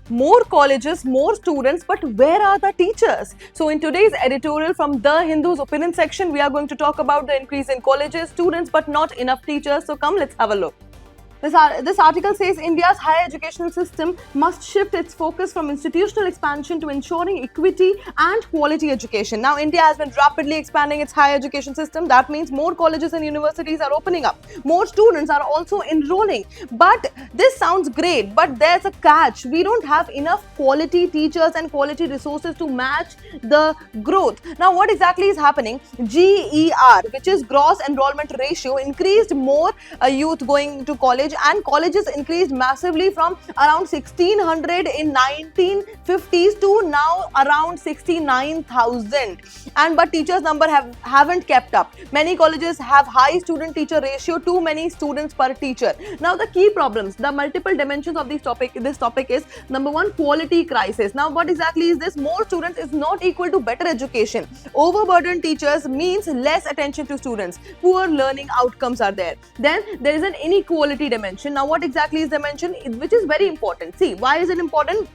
more colleges, more students, but where are the teachers? So in today's editorial from The Hindu's opinion section, we are going to talk about the increase in colleges, students, but not enough teachers. So come, let's have a look. This article says India's higher educational system must shift its focus from institutional expansion to ensuring equity and quality education. Now, India has been rapidly expanding its higher education system. That means more colleges and universities are opening up. More students are also enrolling. But this sounds great, but there's a catch. We don't have enough quality teachers and quality resources to match the growth. Now, what exactly is happening? GER, which is gross enrollment ratio, increased more youth going to college, and colleges increased massively from around 1600 in 1950s to now around 69,000, and but teachers number haven't kept up. Many colleges have high student teacher ratio, too many students per teacher. Now the key problems, the multiple dimensions of this topic is number one, quality crisis. Now what exactly is this? More students is not equal to better education. Overburdened teachers means less attention to students. Poor learning outcomes are there. Then there is an inequality dimension. Now what exactly is dimension, which is very important? See, why is it important?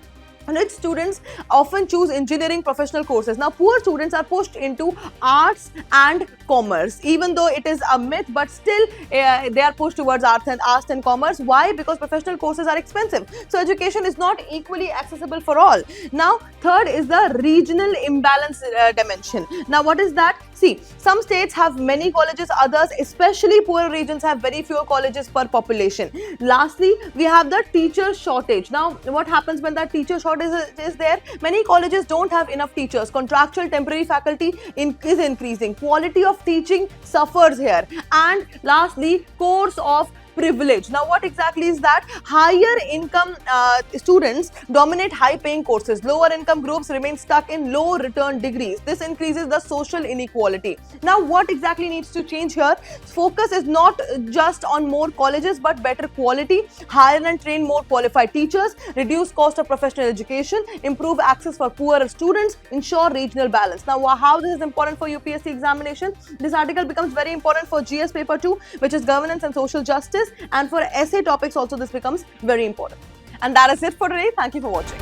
Rich students often choose engineering professional courses. Now poor students are pushed into arts and commerce, even though it is a myth, but still they are pushed towards arts and commerce. Why? Because professional courses are expensive, so education is not equally accessible for all. Now third is the regional imbalance dimension. Now what is that? See, some states have many colleges, others, especially poorer regions, have very few colleges per population. Lastly, we have the teacher shortage. Now what happens when that teacher shortage is there? Many colleges don't have enough teachers. Contractual temporary faculty is increasing. Quality of teaching suffers here. And lastly, course of privilege. Now what exactly is that? Higher income students dominate high paying courses. Lower income groups remain stuck in low return degrees. This increases the social inequality. Now what exactly needs to change here? Focus is not just on more colleges but better quality, hire and train more qualified teachers, reduce cost of professional education, improve access for poorer students, ensure regional balance. Now how this is important for UPSC examination? This article becomes very important for GS paper 2, which is governance and social justice, and for essay topics also this becomes very important. And that is it for today. Thank you for watching.